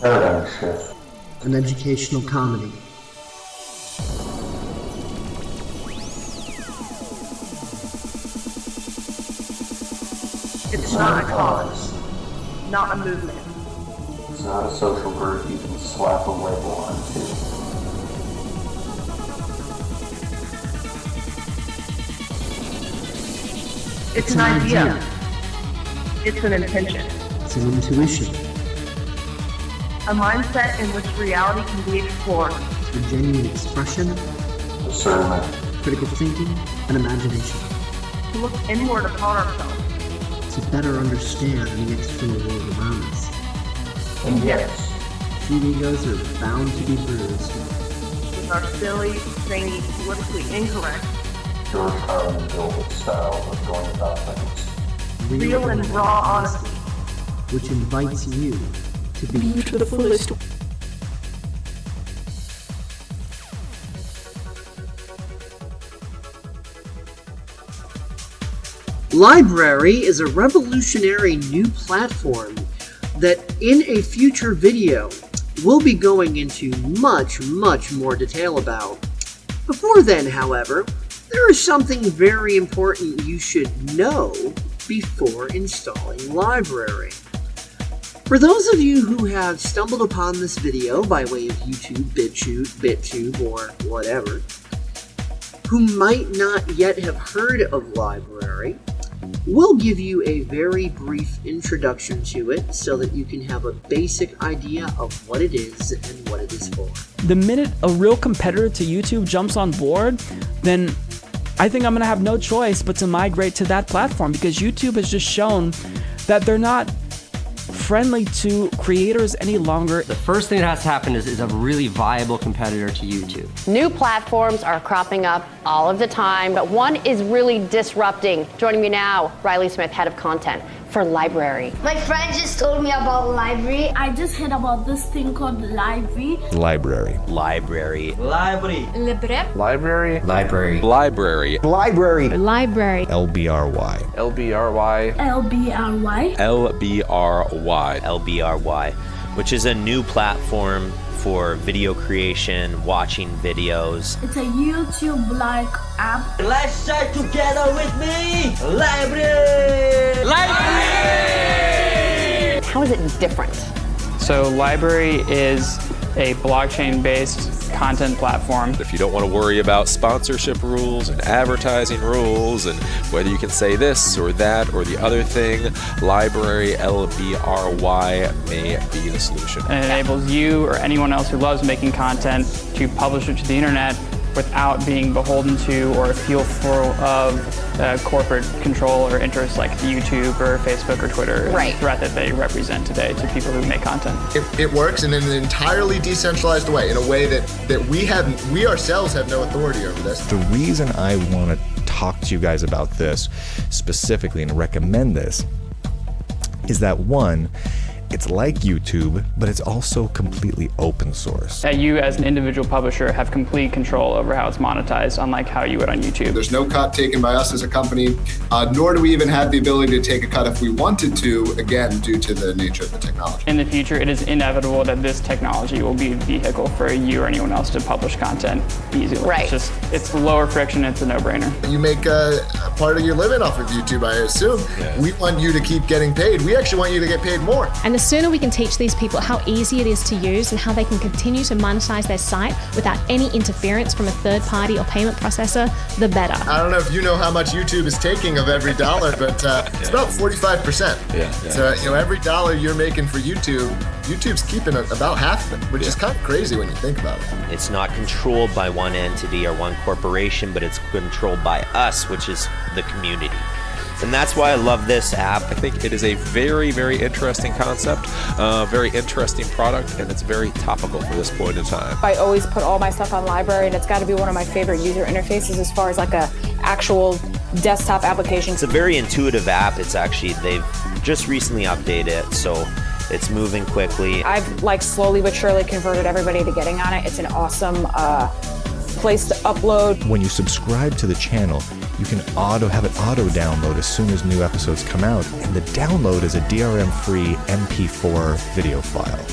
Paradigm shift. An educational comedy. It's not a cause, not a movement. It's not a social group you can slap a label onto. It's an idea. It's an intention. It's an intuition. A mindset in which reality can be explored. Through genuine expression, Discernment. critical thinking, and imagination. To look inward upon ourselves. To better understand the external world around us. And yes, Few egos are bound to be bruised. With our silly, zany, politically incorrect, George Carlin Gilbert style of going about things. real and raw honesty. Which invites you to be to the fullest. LBRY is a revolutionary new platform that in a future video we'll be going into much more detail about. Before then, however, there is something very important you should know before installing LBRY. For those of you who have stumbled upon this video by way of YouTube, BitTube, or whatever, who might not yet have heard of LBRY, we'll give you a very brief introduction to it so that you can have a basic idea of what it is and what it is for. The minute a real competitor to YouTube jumps on board, then I think I'm gonna have no choice but to migrate to that platform, because YouTube has just shown that they're not friendly to creators any longer. The first thing that has to happen is a really viable competitor to YouTube. New platforms are cropping up all of the time, but one is really disrupting. Joining me now, Riley Smith, head of content for LBRY. My friend just told me about LBRY. I just heard about this thing called LBRY. LBRY. LBRY. LBRY. LBRY. LBRY. LBRY. LBRY. LBRY. LBRY. LBRY. LBRY. LBRY. LBRY, which is a new platform for video creation, watching videos. It's a YouTube-like app. Let's start together with me, LBRY! LBRY! How is it different? So LBRY is a blockchain-based content platform. If you don't want to worry about sponsorship rules and advertising rules and whether you can say this or that or the other thing, LBRY, LBRY may be the solution. And it enables you or anyone else who loves making content to publish it to the internet without being beholden to or fearful of corporate control or interests like YouTube or Facebook or Twitter, Right. and the threat that they represent today to people who make content. It works in an entirely decentralized way, in a way that we ourselves have no authority over this. The reason I want to talk to you guys about this specifically and recommend this is that, one, it's like YouTube, but it's also completely open source. That you as an individual publisher have complete control over how it's monetized, unlike how you would on YouTube. There's no cut taken by us as a company, nor do we even have the ability to take a cut if we wanted to, again, due to the nature of the technology. In the future, it is inevitable that this technology will be the vehicle for you or anyone else to publish content easily. Right. It's lower friction, it's a no-brainer. You make a part of your living off of YouTube, I assume. Yeah. We want you to keep getting paid. We actually want you to get paid more. And the sooner we can teach these people how easy it is to use and how they can continue to monetize their site without any interference from a third party or payment processor, the better. I don't know if you know how much YouTube is taking of every dollar, but it's about 45%. Yeah. So every dollar you're making for YouTube's keeping about half of it, which is kind of crazy when you think about it. It's not controlled by one entity or one corporation, but it's controlled by us, which is the community. And that's why I love this app. I think it is a very interesting concept, very interesting product, and it's very topical for this point in time. I always put all my stuff on LBRY, and it's got to be one of my favorite user interfaces as far as like a actual desktop application. It's a very intuitive app. It's actually, they've just recently updated it, so it's moving quickly. I've slowly but surely converted everybody to getting on it. It's an awesome place to upload. When you subscribe to the channel, you can have it auto download as soon as new episodes come out, and the download is a DRM-free MP4 video file.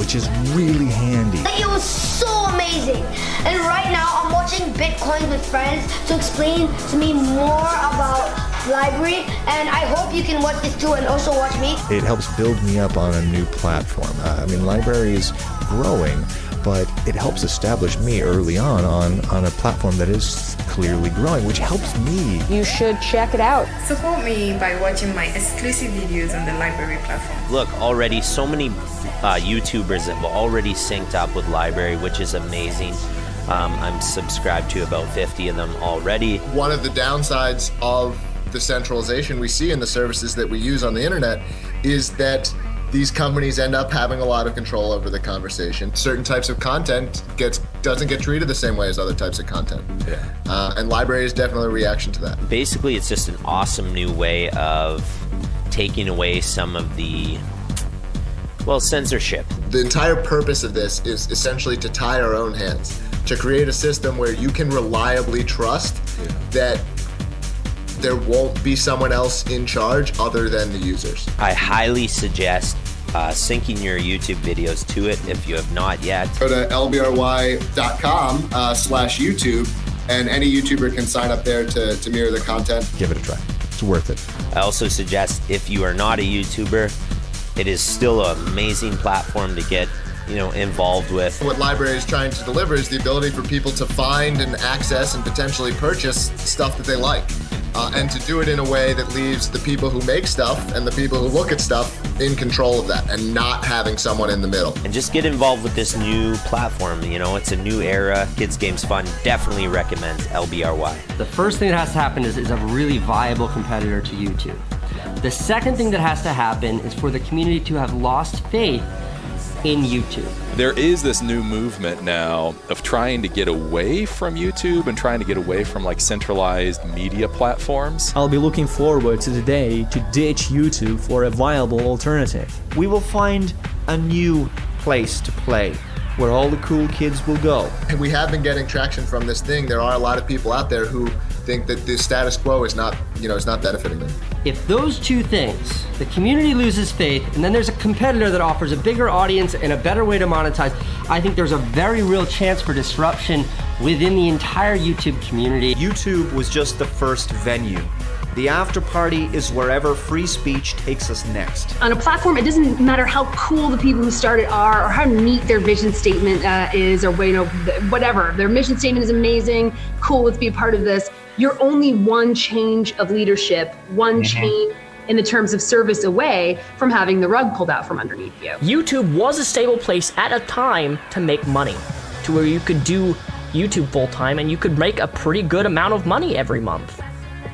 which is really handy. It was so amazing. And right now I'm watching Bitcoin with friends to explain to me more about LBRY, and I hope you can watch this too and also watch me. It helps build me up on a new platform. I mean, LBRY is growing, but it helps establish me early on a platform that is clearly growing, which helps me. You should check it out. Support me by watching my exclusive videos on the LBRY platform. Look, already so many YouTubers have already synced up with LBRY, which is amazing. I'm subscribed to about 50 of them already. One of the downsides of the centralization we see in the services that we use on the internet is that these companies end up having a lot of control over the conversation. Certain types of content doesn't get treated the same way as other types of content. Yeah. And LBRY is definitely a reaction to that. Basically, it's just an awesome new way of taking away some of the, well, censorship. The entire purpose of this is essentially to tie our own hands, to create a system where you can reliably trust that there won't be someone else in charge other than the users. I highly suggest syncing your YouTube videos to it if you have not yet. Go to LBRY.com/YouTube, and any YouTuber can sign up there to mirror the content. Give it a try. It's worth it. I also suggest if you are not a YouTuber, it is still an amazing platform to get involved with. What LBRY is trying to deliver is the ability for people to find and access and potentially purchase stuff that they like. And to do it in a way that leaves the people who make stuff and the people who look at stuff in control of that and not having someone in the middle. And just get involved with this new platform. It's a new era. Kids Games Fun definitely recommends LBRY. The first thing that has to happen is a really viable competitor to YouTube. The second thing that has to happen is for the community to have lost faith in YouTube. There is this new movement now of trying to get away from YouTube and trying to get away from centralized media platforms. I'll be looking forward to the day to ditch YouTube for a viable alternative. We will find a new place to play where all the cool kids will go. And we have been getting traction from this thing. There are a lot of people out there who think that the status quo is not, is not benefiting them. If those two things, the community loses faith, and then there's a competitor that offers a bigger audience and a better way to monetize, I think there's a very real chance for disruption within the entire YouTube community. YouTube was just the first venue. The after party is wherever free speech takes us next. On a platform, it doesn't matter how cool the people who started are or how neat their vision statement is, or whatever. Their mission statement is amazing, cool, let's be a part of this. You're only one change of leadership, one change in the terms of service away from having the rug pulled out from underneath you. YouTube was a stable place at a time to make money, to where you could do YouTube full time and you could make a pretty good amount of money every month.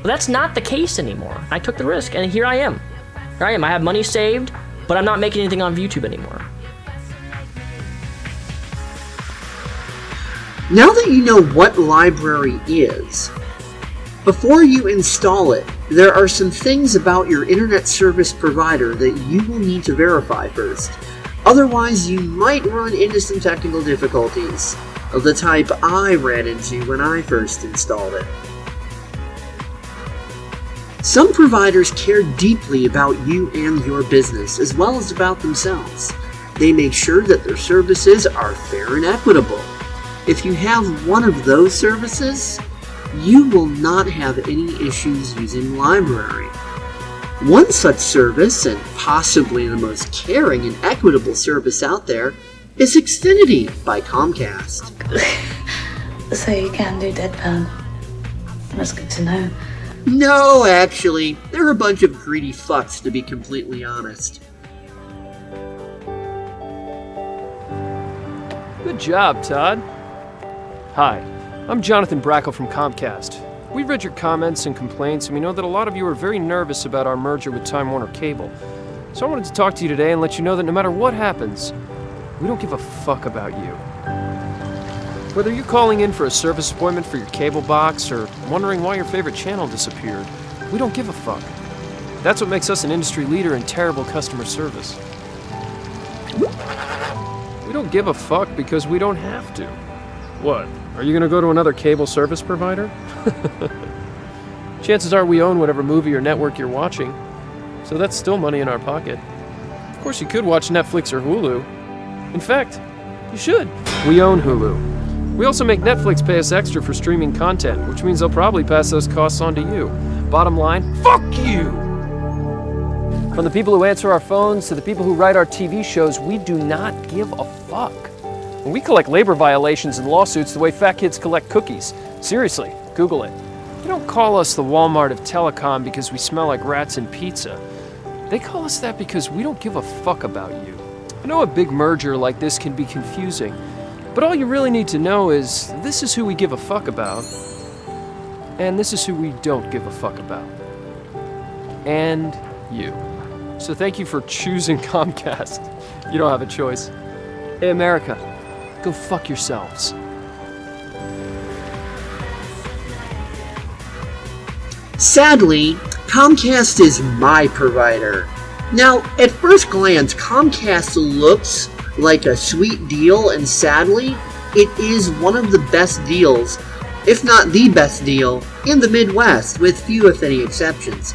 But that's not the case anymore. I took the risk and here I am. Here I am. I have money saved, but I'm not making anything on YouTube anymore. Now that you know what LBRY is, before you install it, there are some things about your internet service provider that you will need to verify first. Otherwise, you might run into some technical difficulties of the type I ran into when I first installed it. Some providers care deeply about you and your business, as well as about themselves. They make sure that their services are fair and equitable. If you have one of those services, you will not have any issues using LBRY. One such service, and possibly the most caring and equitable service out there, is Xfinity by Comcast. So you can do deadpan. That's good to know. No, actually, they're a bunch of greedy fucks, to be completely honest. Good job, Todd. Hi, I'm Jonathan Brackle from Comcast. We read your comments and complaints, and we know that a lot of you are very nervous about our merger with Time Warner Cable. So I wanted to talk to you today and let you know that no matter what happens, we don't give a fuck about you. Whether you're calling in for a service appointment for your cable box or wondering why your favorite channel disappeared, we don't give a fuck. That's what makes us an industry leader in terrible customer service. We don't give a fuck because we don't have to. What? Are you gonna go to another cable service provider? Chances are we own whatever movie or network you're watching, so that's still money in our pocket. Of course, you could watch Netflix or Hulu, In fact, you should. We own Hulu. We also make Netflix pay us extra for streaming content, which means they'll probably pass those costs on to you. Bottom line, fuck you! From the people who answer our phones to the people who write our TV shows, we do not give a fuck. And we collect labor violations and lawsuits the way fat kids collect cookies. Seriously, Google it. They don't call us the Walmart of telecom because we smell like rats and pizza. They call us that because we don't give a fuck about you. I know a big merger like this can be confusing, but all you really need to know is this is who we give a fuck about, and this is who we don't give a fuck about. And you. So thank you for choosing Comcast. You don't have a choice. Hey, America, go fuck yourselves. Sadly, Comcast is my provider. Now, at first glance, Comcast looks like a sweet deal, and sadly, it is one of the best deals, if not the best deal, in the Midwest, with few if any exceptions.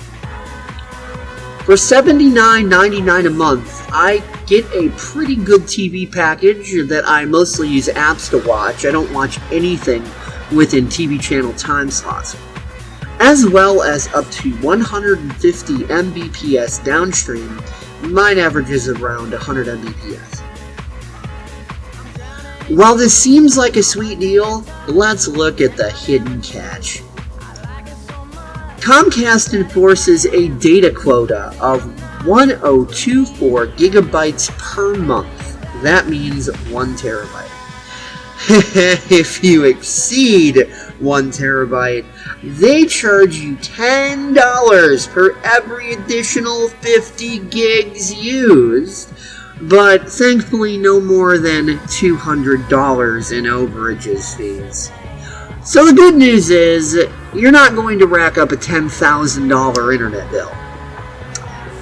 For $79.99 a month, I get a pretty good TV package that I mostly use apps to watch. I don't watch anything within TV channel time slots. As well as up to 150 Mbps downstream. Mine averages around 100 Mbps. While this seems like a sweet deal, let's look at the hidden catch. Comcast enforces a data quota of 1024 gigabytes per month. That means 1 terabyte. If you exceed 1 terabyte, they charge you $10 for every additional 50 gigs used, but thankfully no more than $200 in overages fees. So the good news is, you're not going to rack up a $10,000 internet bill.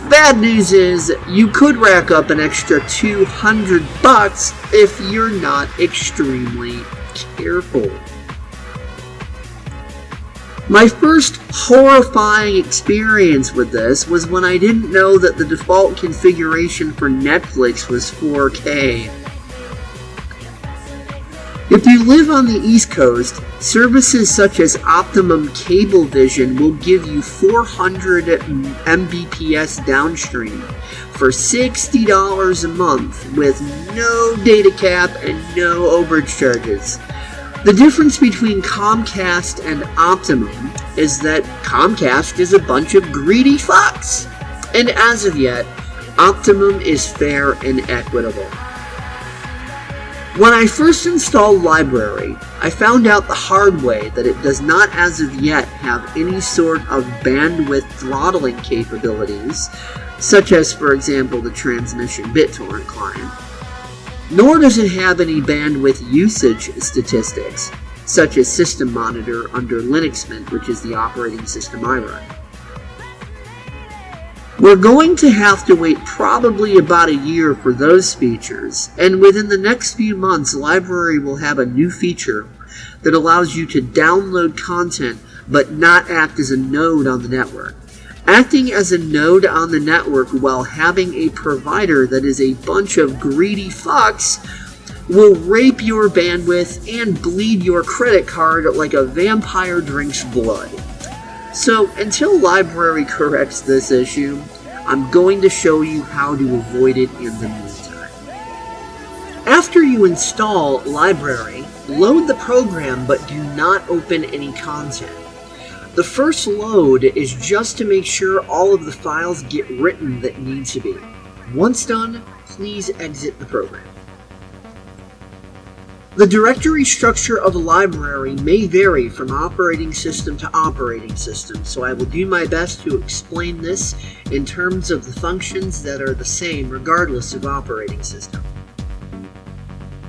Bad news is, you could rack up an extra $200 if you're not extremely careful. My first horrifying experience with this was when I didn't know that the default configuration for Netflix was 4K. If you live on the East Coast, services such as Optimum Cablevision will give you 400 Mbps downstream for $60 a month with no data cap and no overage charges. The difference between Comcast and Optimum is that Comcast is a bunch of greedy fucks, and as of yet, Optimum is fair and equitable. When I first installed LBRY, I found out the hard way that it does not as of yet have any sort of bandwidth throttling capabilities, such as, for example, the transmission BitTorrent client. Nor does it have any bandwidth usage statistics, such as System Monitor under Linux Mint, which is the operating system I run. We're going to have to wait probably about a year for those features, and within the next few months, LBRY will have a new feature that allows you to download content but not act as a node on the network. Acting as a node on the network while having a provider that is a bunch of greedy fucks will rape your bandwidth and bleed your credit card like a vampire drinks blood. So, until LBRY corrects this issue, I'm going to show you how to avoid it in the meantime. After you install LBRY, load the program but do not open any content. The first load is just to make sure all of the files get written that need to be. Once done, please exit the program. The directory structure of LBRY may vary from operating system to operating system, so I will do my best to explain this in terms of the functions that are the same regardless of operating system.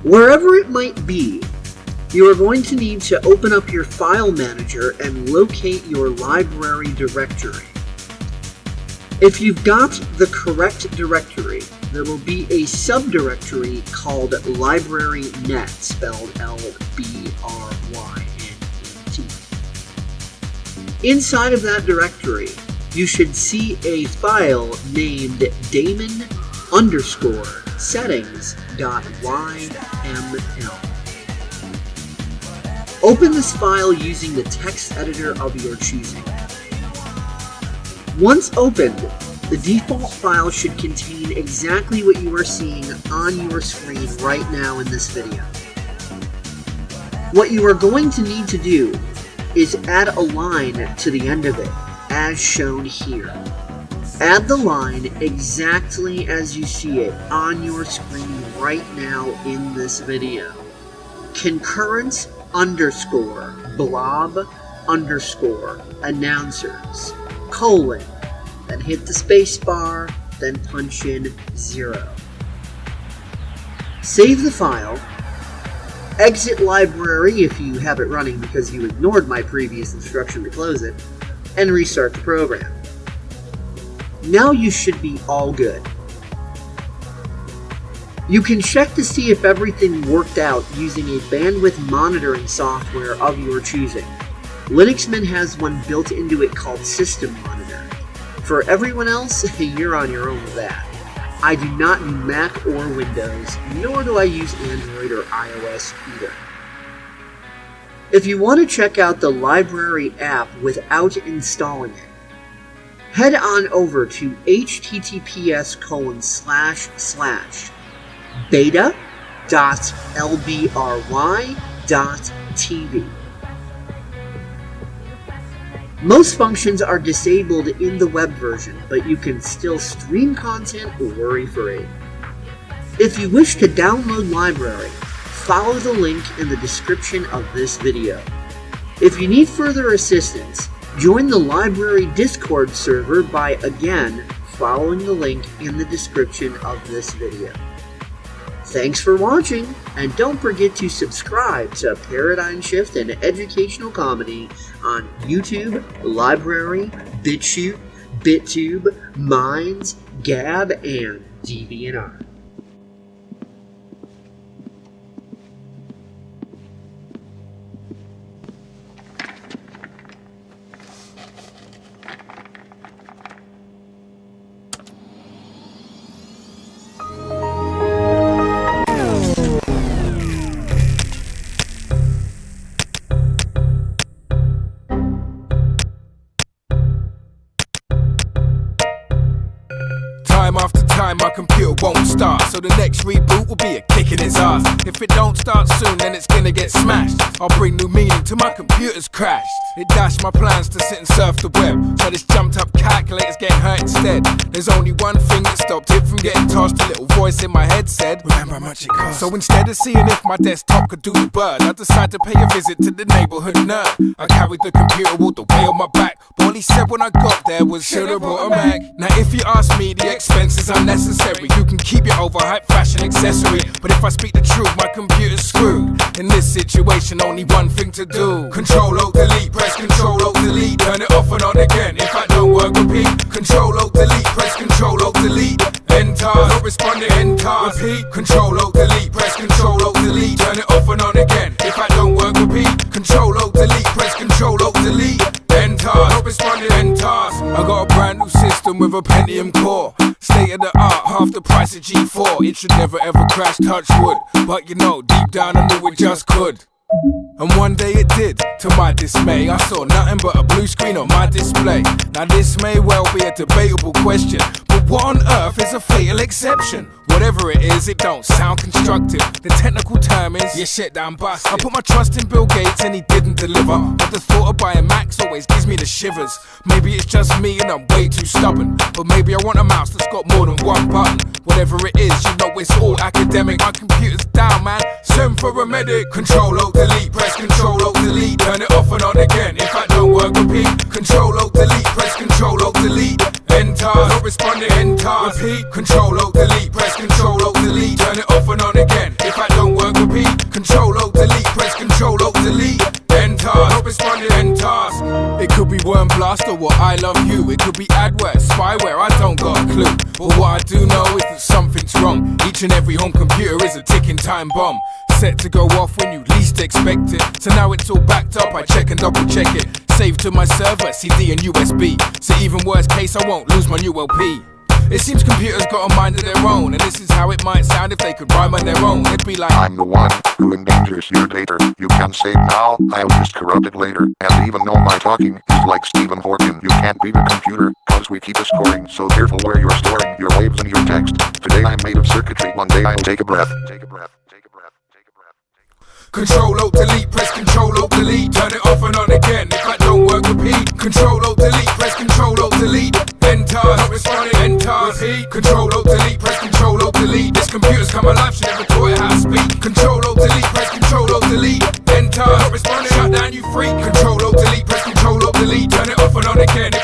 Wherever it might be, you are going to need to open up your file manager and locate your LBRY directory. If you've got the correct directory, there will be a subdirectory called LBRYNet, spelled LBRYNET. Inside of that directory, you should see a file named daemon decentralized_settings.yml. Open this file using the text editor of your choosing. Once opened, the default file should contain exactly what you are seeing on your screen right now in this video. What you are going to need to do is add a line to the end of it, as shown here. Add the line exactly as you see it on your screen right now in this video. concurrent_blob_announcers, then hit the space bar, then punch in 0. Save the file, exit LBRY if you have it running because you ignored my previous instruction to close it, and restart the program. Now you should be all good. You can check to see if everything worked out using a bandwidth monitoring software of your choosing. Linuxmin has one built into it called System Monitor. For everyone else, you're on your own with that. I do not do Mac or Windows, nor do I use Android or iOS either. If you want to check out the LBRY app without installing it, head on over to https://beta.lbry.tv. Most functions are disabled in the web version, but you can still stream content worry-free. If you wish to download LBRY, follow the link in the description of this video. If you need further assistance, join the LBRY Discord server by, again, following the link in the description of this video. Thanks for watching, and don't forget to subscribe to Paradigm Shift and Educational Comedy on YouTube, LBRY, BitChute, BitTube, Minds, Gab, and DeviantArt. Time after time my computer won't start, so the next reboot will be a kick in its ass. If it don't start soon then it's gonna get smashed. I'll bring new meaning to my computer's crash. It dashed my plans to sit and surf the web, so this jumped up calculator's getting hurt instead. There's only one thing that stopped it from getting tossed. A little voice in my head said, remember how much it cost. So instead of seeing if my desktop could do the bird, I decided to pay a visit to the neighborhood nerd. I carried the computer all the way on my back, but all he said when I got there was, should've brought a Mac. Now if you ask me, the expense is unnecessary. You can keep your overhyped fashion accessory, but if I speak the truth, my computer's screwed. In this situation, only one thing to do: Control-Alt-Delete, press Control-Alt-Delete, turn it off and on again. If I don't work, repeat. Control-Alt-Delete, press Control-Alt-Delete, end task, not responding, end task, repeat. Control-Alt-Delete, press Control-Alt-Delete, turn it off and on again. If I don't work, repeat. Control-Alt-Delete, press Control-Alt-Delete, end task, not responding, end task. I got a brand new system with a Pentium core, state of the art, half the price of G4. It should never ever crash, touch wood, but you know, deep down I knew it just could. And one day it did, to my dismay. I saw nothing but a blue screen on my display. Now this may well be a debatable question, but what on earth is a fatal exception? Whatever it is, it don't sound constructive. The technical term is, your shit down busted. I put my trust in Bill Gates and he didn't deliver, but the thought of buying Macs always gives me the shivers. Maybe it's just me and I'm way too stubborn, but maybe I want a mouse that's got more than one button. Whatever it is, you know it's all academic. My computer's down, man, send for a medic. Control-Alt-Delete, press Control-Alt-Delete, turn it off and on again. If I don't work, repeat. Control-Alt-Delete, press Control-Alt-Delete, end task, not responding, end task, repeat. Control-Alt-Delete, press Control-Alt-Delete, turn it off and on again. If I don't work, repeat. Control-Alt-Delete, press Control-Alt-Delete, end task, not responding, end task. It could be Worm Blast or What I Love You. It could be adware, spyware, I don't got a clue. But what I do know is that something's wrong. Each and every home computer is a ticking time bomb, set to go off when you least expect it. So now it's all backed up, I check and double check it. Saved to my server, CD and USB, so even worst case I won't lose my new LP. It seems computers got a mind of their own, and this is how it might sound if they could rhyme on their own. It'd be like, I'm the one who endangers your data. You can save now, I'll just corrupt it later. And even though my talking is like Stephen Hawking, you can't beat a computer, cause we keep a scoring. So careful where you're storing your waves and your text. Today I'm made of circuitry, one day I'll take a breath. Take a breath. Control-Alt-Delete, press Control-Alt-Delete, turn it off and on again, if that don't work, repeat. Control-Alt-Delete, press Control-Alt-Delete, enter, not responding, enter, repeat. Control-Alt-Delete, press Control-Alt-Delete, this computer's come alive, she never taught it how to speak. Control-Alt-Delete, press Control-Alt-Delete, enter, not responding, shut down, you freak. Control-Alt-Delete, press Control-Alt-Delete, turn it off and on again,